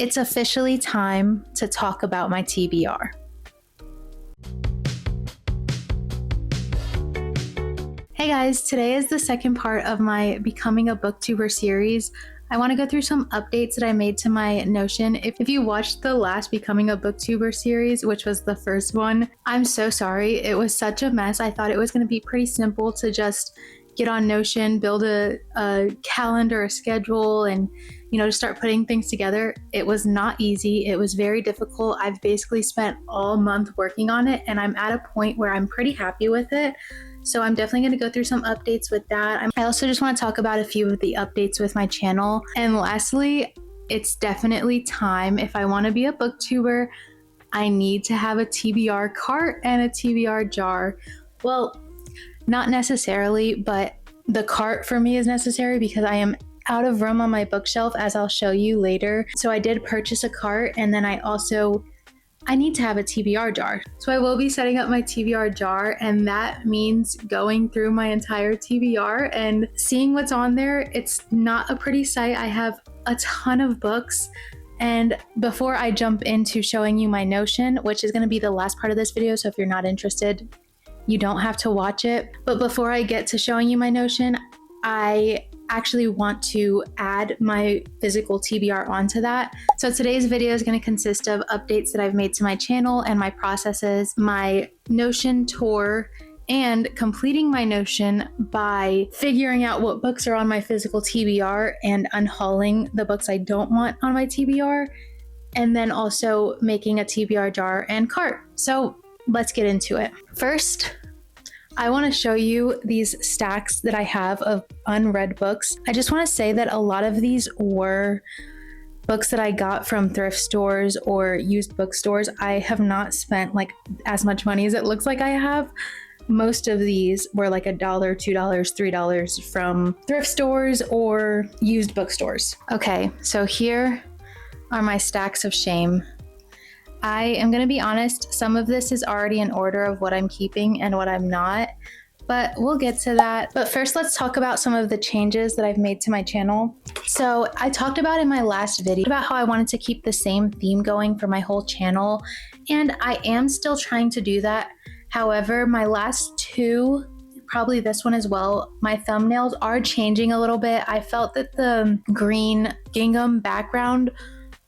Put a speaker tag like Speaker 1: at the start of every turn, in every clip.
Speaker 1: it's officially time to talk about my TBR. Hey guys, today is the second part of my Becoming a Booktuber series. I want to go through some updates that I made to my Notion. If you watched the last Becoming a Booktuber series, which was the first one, I'm so sorry. It was such a mess. I thought it was going to be pretty simple to just get on Notion, build a calendar, a schedule, and to start putting things together. It was not easy. It was very difficult. I've basically spent all month working on it, and I'm at a point where I'm pretty happy with it. So I'm definitely going to go through some updates with that. I also just want to talk about a few of the updates with my channel. And lastly, it's definitely time. If I want to be a booktuber, I need to have a TBR cart and a TBR jar. Well, not necessarily, but the cart for me is necessary because I am out of room on my bookshelf, as I'll show you later. So I did purchase a cart, and then I need to have a TBR jar. So I will be setting up my TBR jar, and that means going through my entire TBR and seeing what's on there. It's not a pretty sight. I have a ton of books. And before I jump into showing you my Notion, which is going to be the last part of this video, so if you're not interested, you don't have to watch it. But before I get to showing you my Notion, I actually want to add my physical TBR onto that. So today's video is going to consist of updates that I've made to my channel and my processes, my Notion tour, and completing my Notion by figuring out what books are on my physical TBR and unhauling the books I don't want on my TBR, and then also making a TBR jar and cart. So let's get into it. First, I want to show you these stacks that I have of unread books. I just want to say that a lot of these were books that I got from thrift stores or used bookstores. I have not spent like as much money as it looks like I have. Most of these were like $1, $2, $3 from thrift stores or used bookstores. Okay, so here are my stacks of shame. I am going to be honest, some of this is already in order of what I'm keeping and what I'm not, but we'll get to that. But first, let's talk about some of the changes that I've made to my channel. So I talked about in my last video about how I wanted to keep the same theme going for my whole channel, and I am still trying to do that. However, my last two, probably this one as well, my thumbnails are changing a little bit. I felt that the green gingham background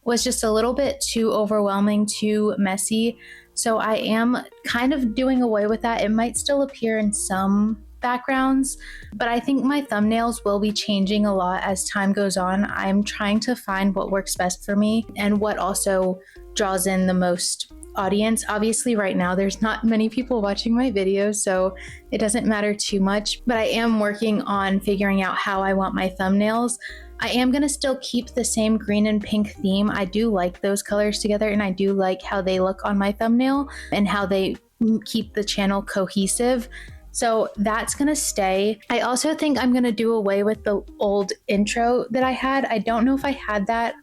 Speaker 1: was just a little bit too overwhelming, too messy. So I am kind of doing away with that. It might still appear in some backgrounds, but I think my thumbnails will be changing a lot as time goes on. I'm trying to find what works best for me and what also draws in the most audience. Obviously right now there's not many people watching my videos, so it doesn't matter too much, but I am working on figuring out how I want my thumbnails. I am going to still keep the same green and pink theme. I do like those colors together, and I do like how they look on my thumbnail and how they keep the channel cohesive. So that's going to stay. I also think I'm going to do away with the old intro that I had. I don't know if I had that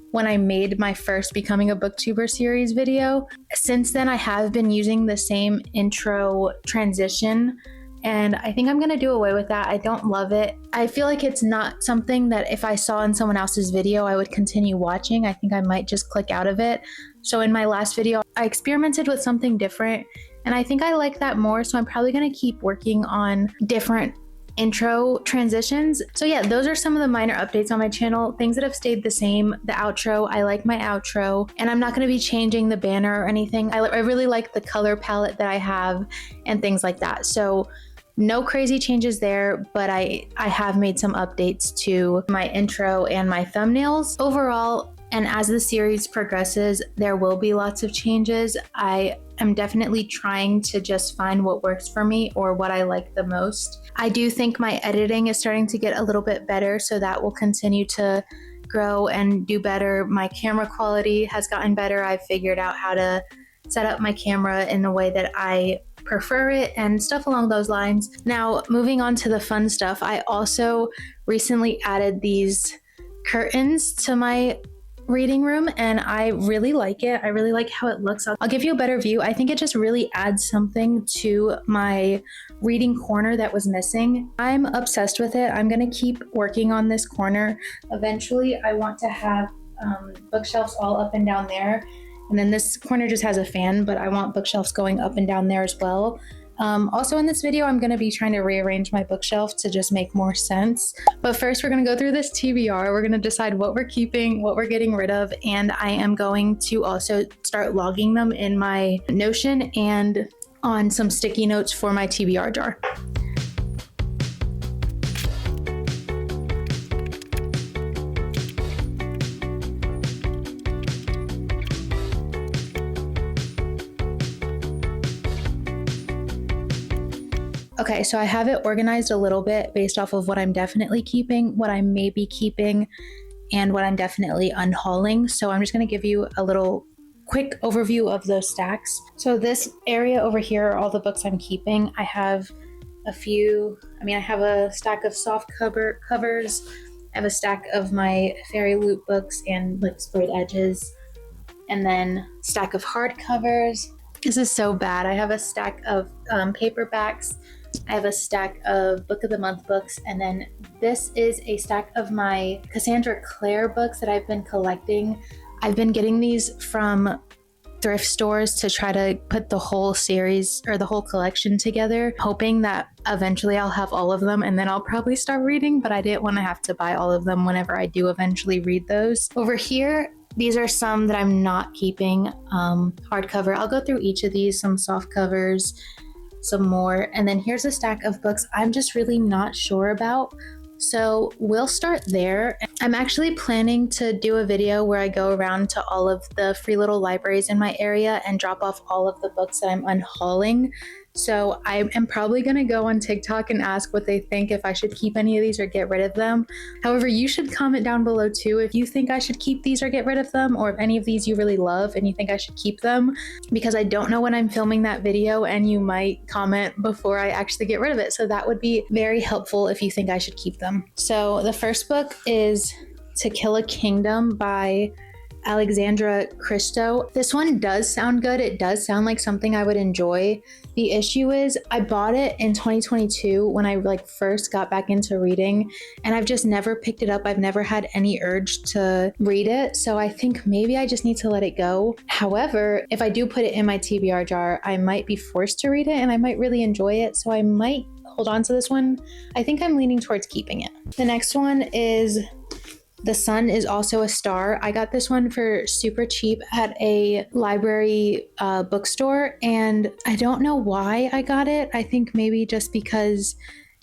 Speaker 1: when I made my first Becoming a Booktuber series video. Since then, I have been using the same intro transition, and I think I'm going to do away with that. I don't love it. I feel like it's not something that if I saw in someone else's video, I would continue watching. I think I might just click out of it. So in my last video, I experimented with something different, and I think I like that more. So I'm probably going to keep working on different intro transitions. So yeah, those are some of the minor updates on my channel. Things that have stayed the same. The outro, I like my outro, and I'm not going to be changing the banner or anything. I really like the color palette that I have and things like that. So no crazy changes there, but I have made some updates to my intro and my thumbnails. Overall, and as the series progresses, there will be lots of changes. I am definitely trying to just find what works for me or what I like the most. I do think my editing is starting to get a little bit better, so that will continue to grow and do better. My camera quality has gotten better. I've figured out how to set up my camera in the way that I prefer it and stuff along those lines. Now, moving on to the fun stuff, I also recently added these curtains to my reading room, and I really like it. I really like how it looks. I'll give you a better view. I think it just really adds something to my reading corner that was missing. I'm obsessed with it. I'm gonna keep working on this corner. Eventually, I want to have bookshelves all up and down there. And then this corner just has a fan, but I want bookshelves going up and down there as well. Also in this video, I'm going to be trying to rearrange my bookshelf to just make more sense. But first, we're going to go through this TBR. We're going to decide what we're keeping, what we're getting rid of, and I am going to also start logging them in my Notion and on some sticky notes for my TBR jar. Okay, so I have it organized a little bit based off of what I'm definitely keeping, what I may be keeping, and what I'm definitely unhauling. So I'm just going to give you a little quick overview of those stacks. So this area over here are all the books I'm keeping. I have a stack of soft covers. I have a stack of my Fairy Loot books and like sprayed edges, and then a stack of hardcovers. This is so bad. I have a stack of paperbacks. I have a stack of Book of the Month books, and then this is a stack of my Cassandra Clare books that I've been collecting. I've been getting these from thrift stores to try to put the whole series or the whole collection together, hoping that eventually I'll have all of them and then I'll probably start reading, but I didn't want to have to buy all of them whenever I do eventually read those. Over here, these are some that I'm not keeping. Hardcover. I'll go through each of these, some soft covers, some more, and then here's a stack of books I'm just really not sure about, so we'll start there. I'm actually planning to do a video where I go around to all of the free little libraries in my area and drop off all of the books that I'm unhauling. So I am probably going to go on TikTok and ask what they think, if I should keep any of these or get rid of them. However, you should comment down below too if you think I should keep these or get rid of them, or if any of these you really love and you think I should keep them, because I don't know when I'm filming that video and you might comment before I actually get rid of it. So that would be very helpful if you think I should keep them. So the first book is To Kill a Kingdom by Alexandra Christo. This one does sound good. It does sound like something I would enjoy. The issue is I bought it in 2022 when I first got back into reading, and I've just never picked it up. I've never had any urge to read it. So I think maybe I just need to let it go. However, if I do put it in my TBR jar, I might be forced to read it and I might really enjoy it. So I might hold on to this one. I think I'm leaning towards keeping it. The next one is The Sun is Also a Star. I got this one for super cheap at a library bookstore, and I don't know why I got it. I think maybe just because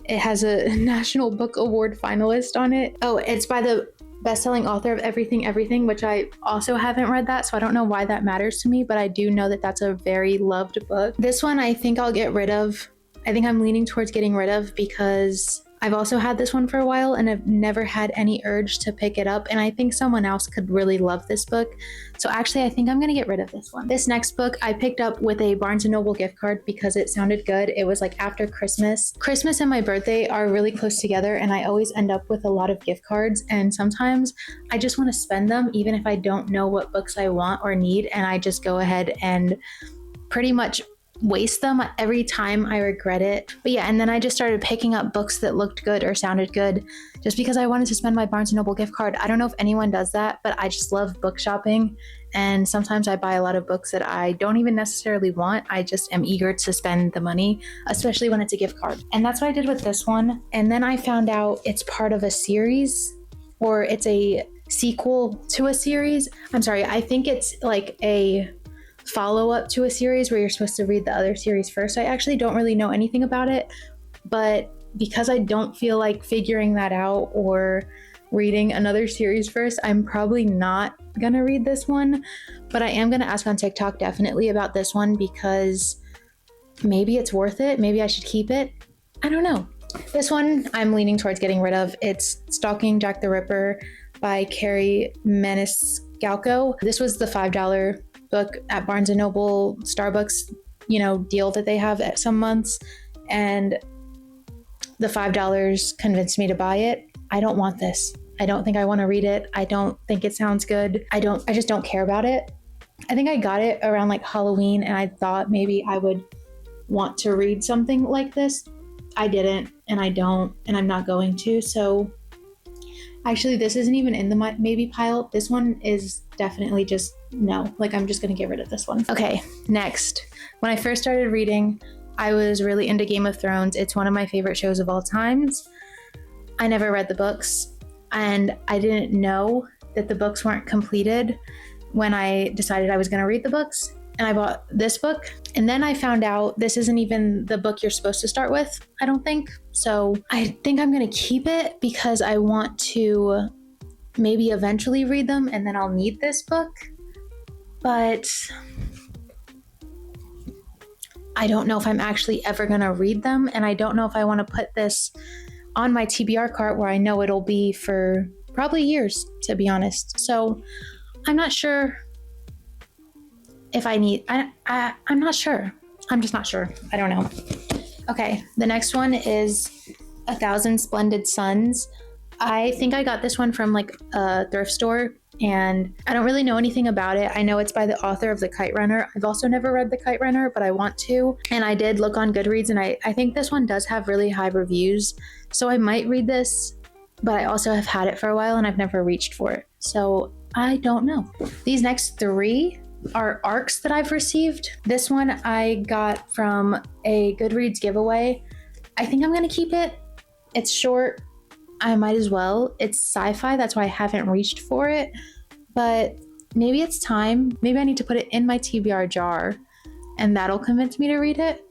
Speaker 1: it has a National Book Award finalist on it. Oh, it's by the best-selling author of Everything Everything, which I also haven't read that, so I don't know why that matters to me, but I do know that that's a very loved book. This one I think I'll get rid of. I think I'm leaning towards getting rid of because I've also had this one for a while and I've never had any urge to pick it up, and I think someone else could really love this book. So actually I think I'm gonna get rid of this one. This next book I picked up with a Barnes & Noble gift card because it sounded good. It was like after Christmas. Christmas and my birthday are really close together, and I always end up with a lot of gift cards, and sometimes I just want to spend them even if I don't know what books I want or need, and I just go ahead and pretty much waste them every time. I regret it. But yeah, and then I just started picking up books that looked good or sounded good just because I wanted to spend my Barnes & Noble gift card. I don't know if anyone does that, but I just love book shopping, and sometimes I buy a lot of books that I don't even necessarily want. I just am eager to spend the money, especially when it's a gift card. And that's what I did with this one. And then I found out it's part of a series, or it's a sequel to a series. I'm sorry, I think it's like a follow-up to a series where you're supposed to read the other series first. I actually don't really know anything about it, but because I don't feel like figuring that out or reading another series first, I'm probably not gonna read this one. But I am gonna ask on TikTok definitely about this one because maybe it's worth it. Maybe I should keep it. I don't know. This one I'm leaning towards getting rid of. It's Stalking Jack the Ripper by Carrie Maniscalco. This was the $5 book at Barnes & Noble, Starbucks, deal that they have at some months, and the $5 convinced me to buy it. I don't want this. I don't think I want to read it. I don't think it sounds good. I just don't care about it. I think I got it around Halloween, and I thought maybe I would want to read something like this. I didn't, and I don't, and I'm not going to. So Actually, this isn't even in the maybe pile. This one is definitely just no. Like, I'm just gonna get rid of this one. Okay, next. When I first started reading, I was really into Game of Thrones. It's one of my favorite shows of all times. I never read the books, and I didn't know that the books weren't completed when I decided I was gonna read the books. And I bought this book, and then I found out this isn't even the book you're supposed to start with, I don't think. So I think I'm gonna keep it because I want to maybe eventually read them, and then I'll need this book. But I don't know if I'm actually ever gonna read them, and I don't know if I want to put this on my TBR cart where I know it'll be for probably years, to be honest. So I'm not sure if I need, I'm not sure. I'm just not sure. I don't know. Okay, the next one is 1,000 Splendid Suns. I think I got this one from like a thrift store, and I don't really know anything about it. I know it's by the author of The Kite Runner. I've also never read The Kite Runner, but I want to. And I did look on Goodreads, and I think this one does have really high reviews. So I might read this, but I also have had it for a while and I've never reached for it. So I don't know. These next three are arcs that I've received. This one I got from a Goodreads giveaway. I think I'm gonna keep it. It's short. I might as well. It's sci-fi, that's why I haven't reached for it. But maybe it's time. Maybe I need to put it in my TBR jar and that'll convince me to read it.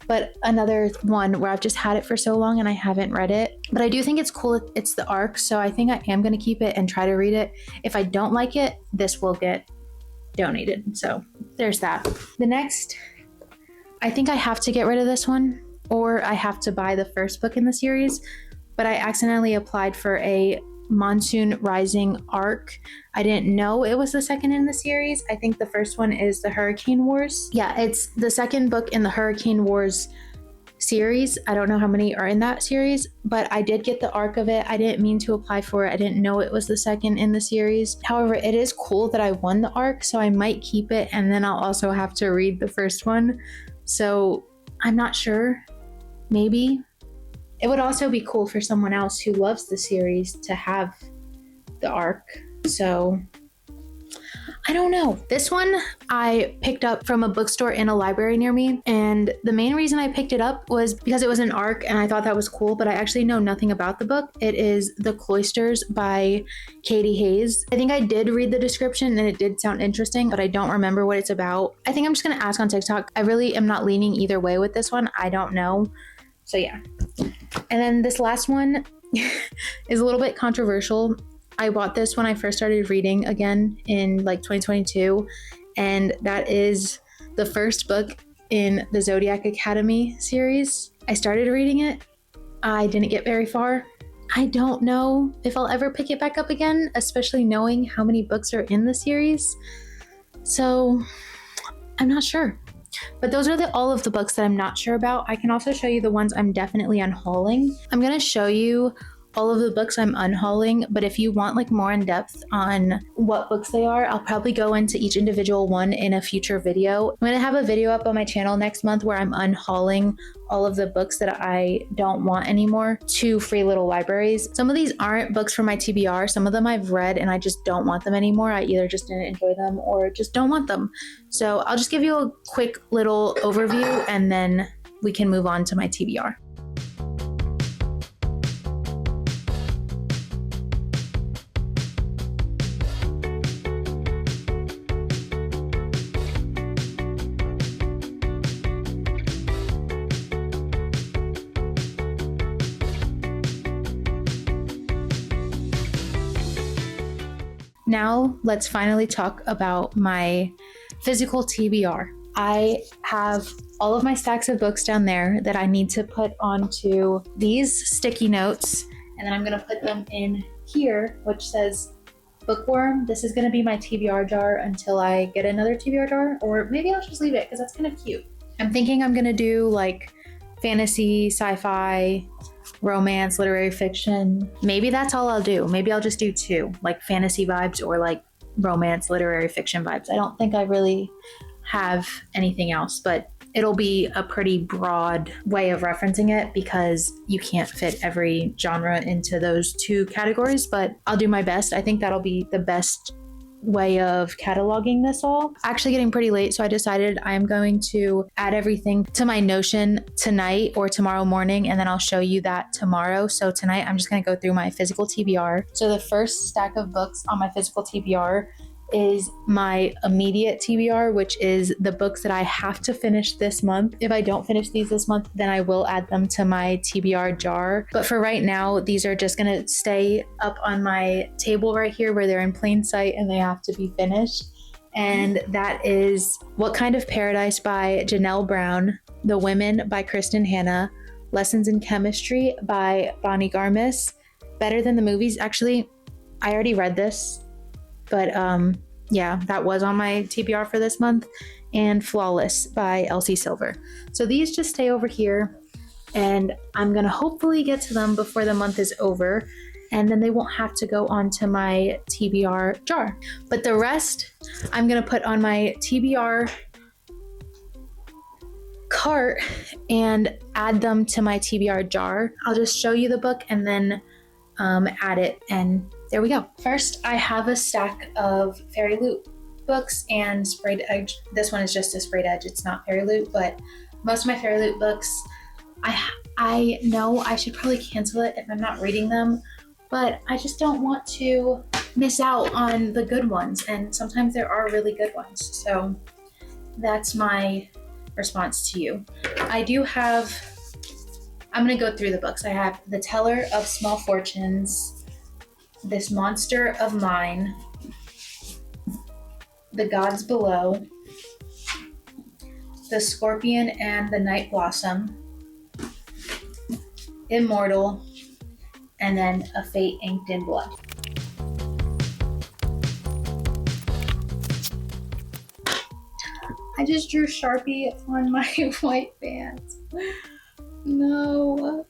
Speaker 1: But another one where I've just had it for so long and I haven't read it. But I do think it's cool. It's the arc, so I think I am gonna keep it and try to read it. If I don't like it, this will get donated. So there's that. The next, I think I have to get rid of this one, or I have to buy the first book in the series, but I accidentally applied for a Monsoon Rising arc. I didn't know it was the second in the series. I think the first one is the Hurricane Wars. Yeah, it's the second book in the Hurricane Wars series. I don't know how many are in that series, but I did get the arc of it. I didn't mean to apply for it. I didn't know it was the second in the series. However, it is cool that I won the arc, so I might keep it, and then I'll also have to read the first one. So I'm not sure. Maybe. It would also be cool for someone else who loves the series to have the arc. So I don't know. This one I picked up from a bookstore in a library near me, and the main reason I picked it up was because it was an arc and I thought that was cool, but I actually know nothing about the book. It is The Cloisters by Katie Hayes. I think I did read the description and it did sound interesting, but I don't remember what it's about. I think I'm just gonna ask on TikTok. I really am not leaning either way with this one. I don't know. So yeah. And then this last one is a little bit controversial. I bought this when I first started reading again in like 2022, and that is the first book in the Zodiac Academy series. I started reading it. I didn't get very far. I don't know if I'll ever pick it back up again, especially knowing how many books are in the series. So I'm not sure. But those are all of the books that I'm not sure about. I can also show you the ones I'm definitely unhauling. I'm going to show you all of the books I'm unhauling, but if you want like more in depth on what books they are, I'll probably go into each individual one in a future video. I'm going to have a video up on my channel next month where I'm unhauling all of the books that I don't want anymore to free little libraries. Some of these aren't books from my TBR. Some of them I've read and I just don't want them anymore. I either just didn't enjoy them or just don't want them. So I'll just give you a quick little overview and then we can move on to my TBR. Now let's finally talk about my physical TBR. I have all of my stacks of books down there that I need to put onto these sticky notes, and then I'm going to put them in here, which says Bookworm. This is going to be my TBR jar until I get another TBR jar, or maybe I'll just leave it because that's kind of cute. I'm thinking I'm going to do like fantasy, sci-fi, romance, literary fiction. Maybe that's all I'll do. Maybe I'll just do two, like fantasy vibes or like romance, literary fiction vibes. I don't think I really have anything else, but it'll be a pretty broad way of referencing it because you can't fit every genre into those two categories, but I'll do my best. I think that'll be the best way of cataloging this all. Actually getting pretty late, so I decided I'm going to add everything to my Notion tonight or tomorrow morning, and then I'll show you that tomorrow. So tonight I'm just going to go through my physical TBR. So the first stack of books on my physical TBR is my immediate TBR, which is the books that I have to finish this month. If I don't finish these this month, then I will add them to my TBR jar. But for right now, these are just gonna stay up on my table right here where they're in plain sight and they have to be finished. And that is What Kind of Paradise by Janelle Brown, The Women by Kristen Hanna, Lessons in Chemistry by Bonnie Garmis, Better Than the Movies. Actually, I already read this, but yeah, that was on my TBR for this month, and Flawless by Elsie Silver. So these just stay over here, and I'm gonna hopefully get to them before the month is over, and then they won't have to go onto my TBR jar. But the rest, I'm gonna put on my TBR cart and add them to my TBR jar. I'll just show you the book and then add it, and there we go. First, I have a stack of Fairy Loot books and Sprayed Edge. This one is just a Sprayed Edge. It's not Fairy Loot, but most of my Fairy Loot books, I know I should probably cancel it if I'm not reading them, but I just don't want to miss out on the good ones, and sometimes there are really good ones. So that's my response to you. I'm gonna go through the books. I have The Teller of Small Fortunes, This Monster of Mine, The Gods Below, The Scorpion and the Night Blossom, Immortal, and then A Fate Inked in Blood. I just drew Sharpie on my white pants. No.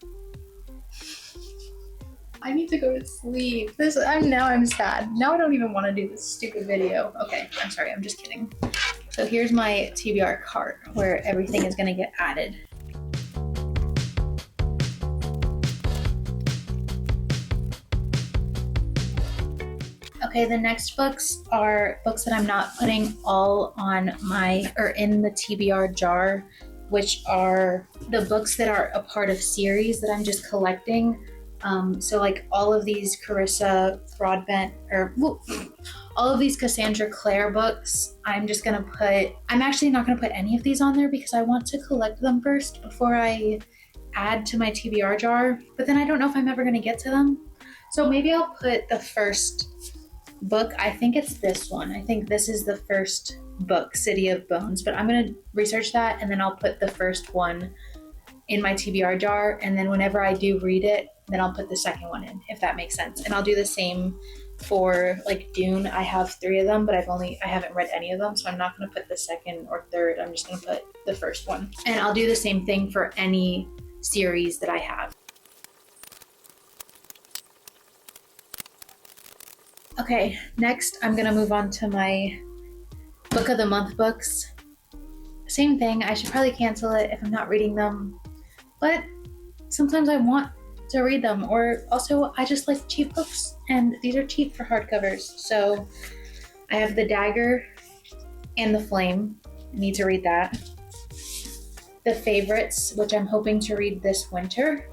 Speaker 1: I need to go to sleep. I'm sad. Now I don't even want to do this stupid video. Okay, I'm sorry, I'm just kidding. So here's my TBR cart where everything is gonna get added. Okay, the next books are books that I'm not putting all on in the TBR jar, which are the books that are a part of series that I'm just collecting. So like all of these Carissa Broadbent, all of these Cassandra Clare books, I'm actually not gonna put any of these on there because I want to collect them first before I add to my TBR jar, but then I don't know if I'm ever gonna get to them. So maybe I'll put the first book, I think it's this one. I think this is the first book, City of Bones, but I'm gonna research that and then I'll put the first one in my TBR jar, and then whenever I do read it, then I'll put the second one in, if that makes sense. And I'll do the same for like Dune. I have 3 of them, but I haven't read any of them, so I'm not gonna put the second or third. I'm just gonna put the first one. And I'll do the same thing for any series that I have. Okay, next I'm gonna move on to my Book of the Month books. Same thing, I should probably cancel it if I'm not reading them, but sometimes I want to read them, or also I just like cheap books, and these are cheap for hardcovers. So I have The Dagger and The Flame. I need to read that. The Favorites, which I'm hoping to read this winter.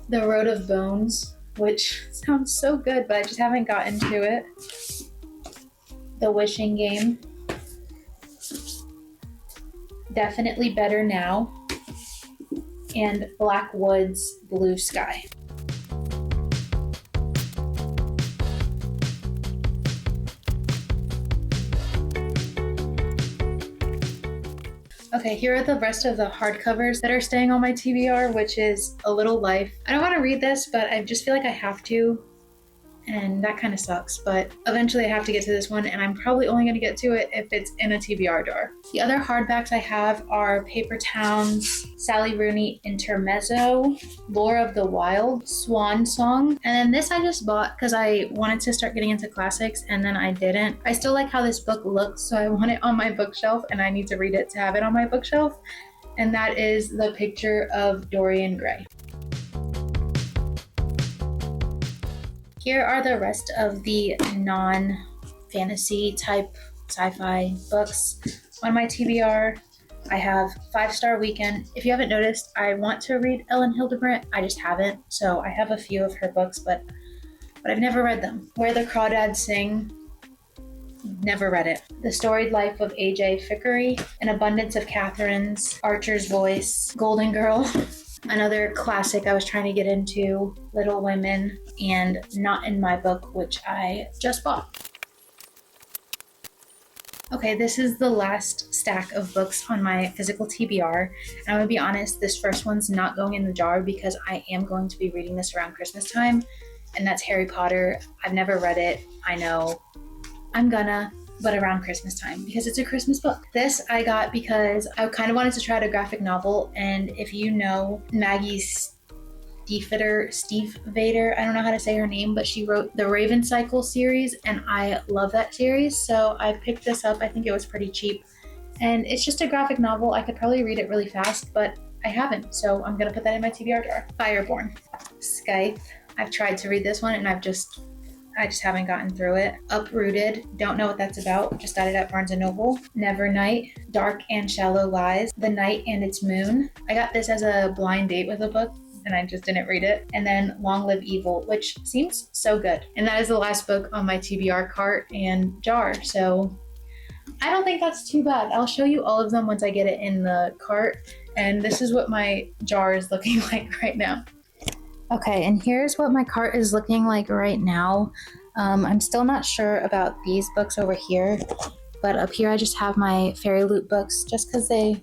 Speaker 1: The Road of Bones, which sounds so good, but I just haven't gotten to it. The Wishing Game. Definitely Better Now. And Black Woods, Blue Sky. Okay, here are the rest of the hardcovers that are staying on my TBR, which is A Little Life. I don't want to read this, but I just feel like I have to. and that kind of sucks, but eventually I have to get to this one, and I'm probably only going to get to it if it's in a TBR jar. The other hardbacks I have are Paper Towns, Sally Rooney Intermezzo, Lore of the Wild, Swan Song, and then this I just bought because I wanted to start getting into classics, and then I didn't. I still like how this book looks, so I want it on my bookshelf, and I need to read it to have it on my bookshelf, and that is The Picture of Dorian Gray. Here are the rest of the non-fantasy type sci-fi books on my TBR. I have 5 Star Weekend. If you haven't noticed, I want to read Ellen Hildebrandt. I just haven't. So I have a few of her books, but I've never read them. Where the Crawdads Sing. Never read it. The Storied Life of A.J. Fickery. An Abundance of Catherines. Archer's Voice. Golden Girl. Another classic I was trying to get into, Little Women, and Not in My Book, which I just bought. Okay, this is the last stack of books on my physical TBR. And I'm gonna be honest, this first one's not going in the jar because I am going to be reading this around Christmas time, and that's Harry Potter. I've never read it. I know I'm gonna, but around Christmas time because it's a Christmas book. This I got because I kind of wanted to try out a graphic novel, and if you know Maggie Stiefvater, I don't know how to say her name, but she wrote the Raven Cycle series, and I love that series, so I picked this up. I think it was pretty cheap, and it's just a graphic novel. I could probably read it really fast, but I haven't, so I'm gonna put that in my TBR jar. Fireborn. Scythe. I've tried to read this one, and I just haven't gotten through it. Uprooted, don't know what that's about, just got it at Barnes & Noble. Nevernight, Dark and Shallow Lies, The Night and Its Moon. I got this as a blind date with a book, and I just didn't read it. And then Long Live Evil, which seems so good. And that is the last book on my TBR cart and jar, so I don't think that's too bad. I'll show you all of them once I get it in the cart, and this is what my jar is looking like right now. Okay, and here's what my cart is looking like right now. I'm still not sure about these books over here, but up here I just have my Fairy Loot books just because they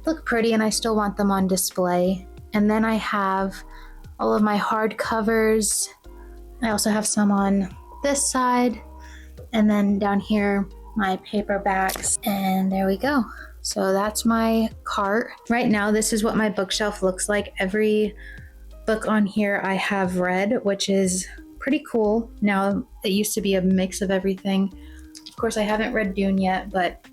Speaker 1: look pretty and I still want them on display. And then I have all of my hardcovers. I also have some on this side, and then down here my paperbacks, and there we go. So that's my cart. Right now this is what my bookshelf looks like. Every book on here I have read, which is pretty cool. Now it used to be a mix of everything. Of course I haven't read Dune yet, but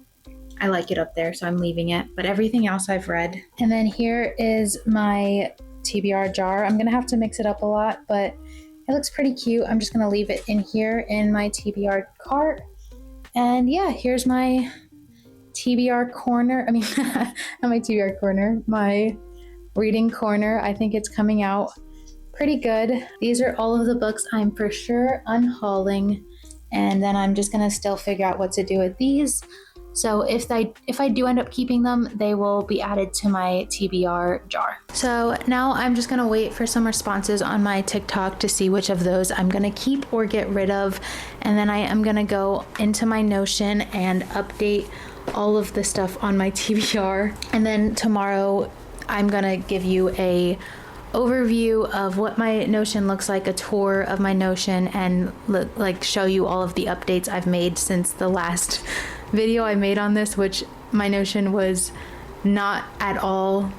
Speaker 1: I like it up there, so I'm leaving it. But everything else I've read. And then here is my TBR jar. I'm gonna have to mix it up a lot, but it looks pretty cute. I'm just gonna leave it in here in my TBR cart. And yeah, here's my TBR corner. I mean, not my TBR corner, my reading corner. I think it's coming out pretty good. These are all of the books I'm for sure unhauling, and then I'm just gonna still figure out what to do with these. So if I do end up keeping them, they will be added to my TBR jar. So now I'm just gonna wait for some responses on my TikTok to see which of those I'm gonna keep or get rid of, and then I am gonna go into my Notion and update all of the stuff on my TBR, and then tomorrow I'm gonna give you a overview of what my Notion looks like, a tour of my Notion, and show you all of the updates I've made since the last video I made on this, which my Notion was not at all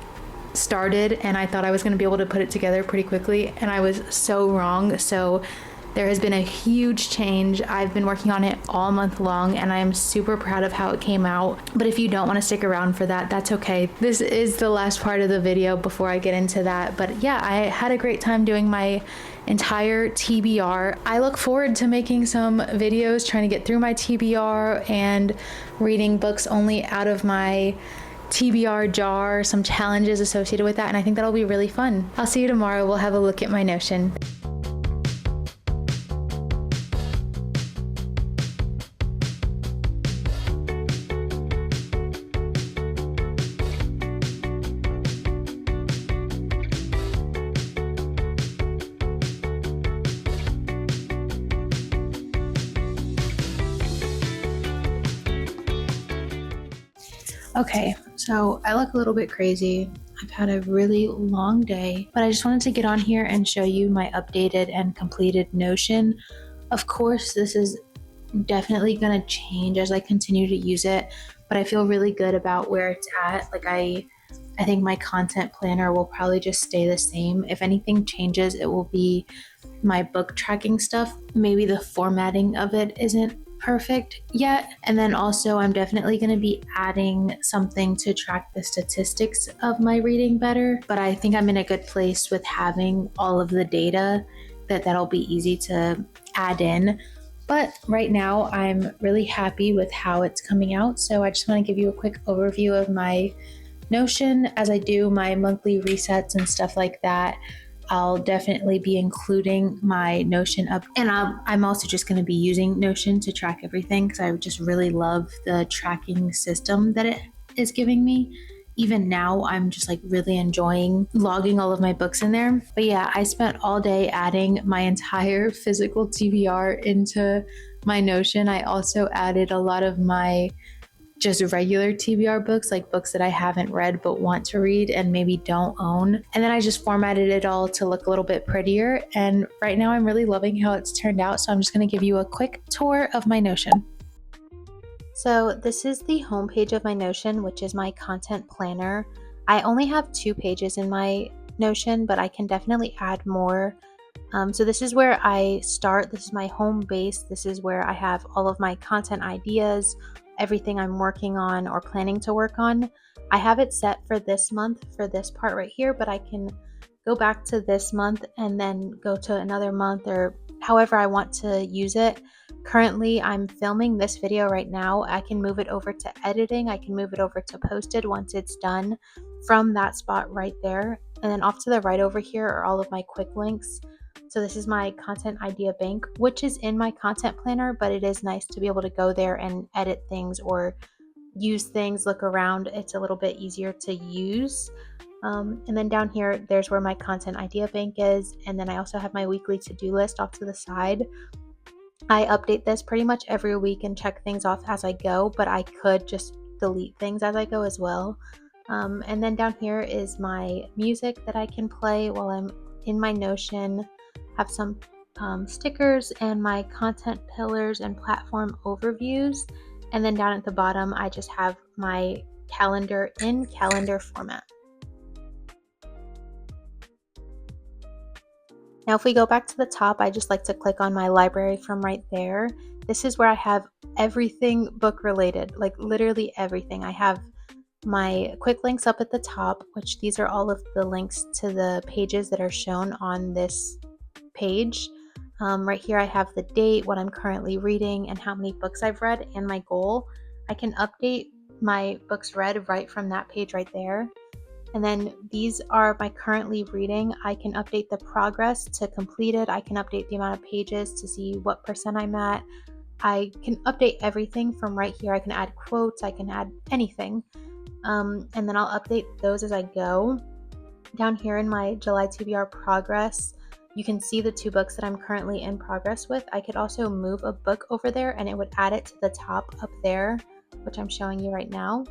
Speaker 1: started, and I thought I was gonna be able to put it together pretty quickly, and I was so wrong. So there has been a huge change. I've been working on it all month long, and I am super proud of how it came out. But if you don't want to stick around for that, that's okay. This is the last part of the video before I get into that. But yeah, I had a great time doing my entire TBR. I look forward to making some videos trying to get through my TBR and reading books only out of my TBR jar, some challenges associated with that, and I think that'll be really fun. I'll see you tomorrow. We'll have a look at my Notion. Okay, so I look a little bit crazy. I've had a really long day, but I just wanted to get on here and show you my updated and completed Notion. Of course, this is definitely going to change as I continue to use it, but I feel really good about where it's at. Like I think my content planner will probably just stay the same. If anything changes, it will be my book tracking stuff. Maybe the formatting of it isn't perfect yet. And then also I'm definitely going to be adding something to track the statistics of my reading better. But I think I'm in a good place with having all of the data that'll be easy to add in. But right now I'm really happy with how it's coming out. So I just want to give you a quick overview of my Notion as I do my monthly resets and stuff like that. I'll definitely be including my Notion up, and I'm also just going to be using Notion to track everything because I just really love the tracking system that it is giving me. Even now, I'm just like really enjoying logging all of my books in there. But yeah, I spent all day adding my entire physical TBR into my Notion. I also added a lot of my just regular TBR books, like books that I haven't read but want to read and maybe don't own. And then I just formatted it all to look a little bit prettier. And right now I'm really loving how it's turned out. So I'm just going to give you a quick tour of my Notion. So this is the homepage of my Notion, which is my content planner. I only have 2 pages in my Notion, but I can definitely add more. So this is where I start. This is my home base. This is where I have all of my content ideas, everything I'm working on or planning to work on. I have it set for this month for this part right here, but I can go back to this month and then go to another month or however I want to use it. Currently, I'm filming this video right now. I can move it over to editing. I can move it over to posted once it's done from that spot right there. And then off to the right over here are all of my quick links. So this is my content idea bank, which is in my content planner, but it is nice to be able to go there and edit things or use things, look around. It's a little bit easier to use. And then down here, there's where my content idea bank is. And then I also have my weekly to-do list off to the side. I update this pretty much every week and check things off as I go, but I could just delete things as I go as well. And then down here is my music that I can play while I'm in my Notion. Have some stickers and my content pillars and platform overviews. And then down at the bottom, I just have my calendar in calendar format. Now, if we go back to the top, I just like to click on my library from right there. This is where I have everything book related, like literally everything. I have my quick links up at the top, which these are all of the links to the pages that are shown on this page. Right here I have the date, what I'm currently reading, and how many books I've read, and my goal. I can update my books read right from that page right there. And then these are my currently reading. I can update the progress to completed. I can update the amount of pages to see what percent I'm at. I can update everything from right here. I can add quotes, I can add anything. And then I'll update those as I go. Down here in my July TBR progress, you can see the 2 books that I'm currently in progress with. I could also move a book over there and it would add it to the top up there, which I'm showing you right now,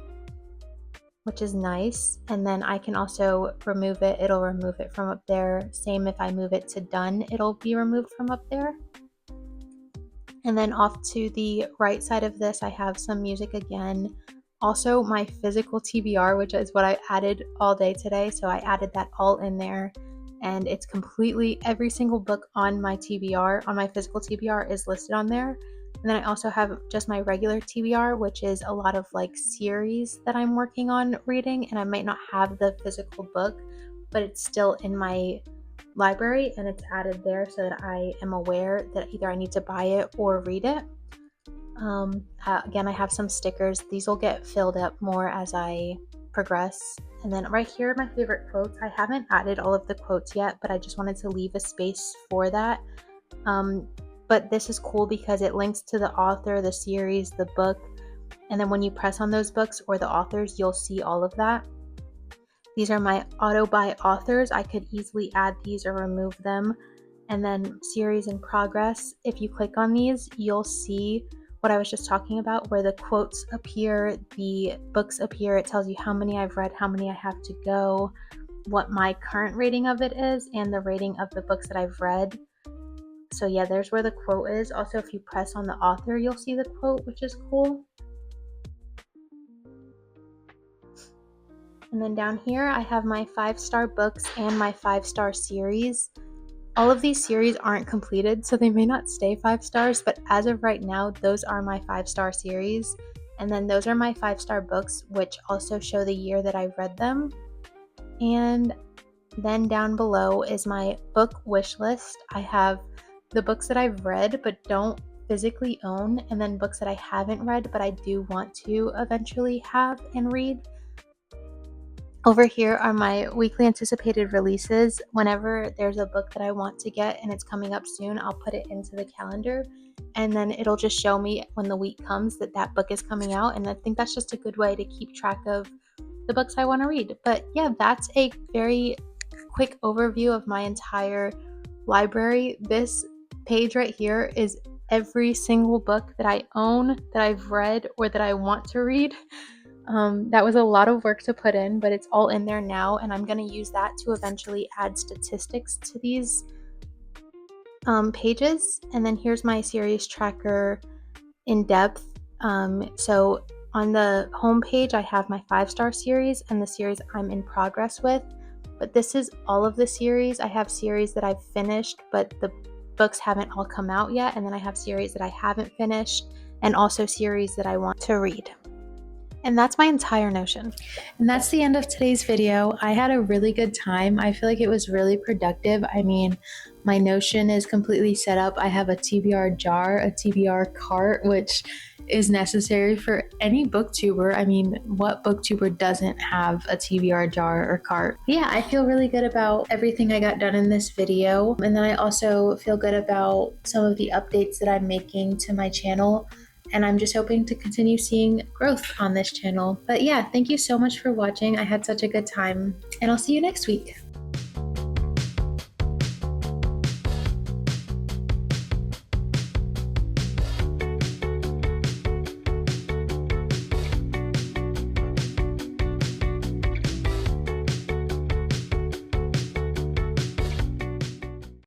Speaker 1: which is nice. And then I can also remove it. It'll remove it from up there. Same if I move it to done, it'll be removed from up there. And then off to the right side of this, I have some music again. Also my physical TBR, which is what I added all day today. So I added that all in there. And it's completely every single book on my TBR, on my physical TBR, is listed on there. And then I also have just my regular TBR, which is a lot of like series that I'm working on reading, and I might not have the physical book, but it's still in my library and it's added there so that I am aware that either I need to buy it or read it. Again, I have some stickers. These will get filled up more as I progress. And then right here, my favorite quotes. I haven't added all of the quotes yet, but I just wanted to leave a space for that. But this is cool because it links to the author, the series, the book. And then when you press on those books or the authors, you'll see all of that. These are my auto buy authors. I could easily add these or remove them. And then series in progress. If you click on these, you'll see what I was just talking about, where the quotes appear, the books appear. It tells you how many I've read, how many I have to go, what my current rating of it is, and the rating of the books that I've read. So yeah, there's where the quote is. Also, if you press on the author, you'll see the quote, which is cool. And then down here, I have my 5-star books and my 5-star series. All of these series aren't completed, so they may not stay 5 stars, but as of right now, those are my 5-star series. And then those are my 5-star books, which also show the year that I read them. And then down below is my book wish list. I have the books that I've read but don't physically own, and then books that I haven't read but I do want to eventually have and read. Over here are my weekly anticipated releases. Whenever there's a book that I want to get and it's coming up soon, I'll put it into the calendar, and then it'll just show me when the week comes that that book is coming out. And I think that's just a good way to keep track of the books I want to read. But yeah, that's a very quick overview of my entire library. This page right here is every single book that I own, that I've read, or that I want to read. That was a lot of work to put in, but it's all in there now, and I'm going to use that to eventually add statistics to these pages. And then here's my series tracker in depth. So on the home page, I have my 5-star series and the series I'm in progress with, but this is all of the series. I have series that I've finished, but the books haven't all come out yet, and then I have series that I haven't finished, and also series that I want to read. And that's my entire Notion. And that's the end of today's video. I had a really good time. I feel like it was really productive. I mean, my Notion is completely set up. I have a TBR jar, a TBR cart, which is necessary for any booktuber. I mean, what booktuber doesn't have a TBR jar or cart? But yeah, I feel really good about everything I got done in this video. And then I also feel good about some of the updates that I'm making to my channel. And I'm just hoping to continue seeing growth on this channel. But yeah, thank you so much for watching. I had such a good time, and I'll see you next week.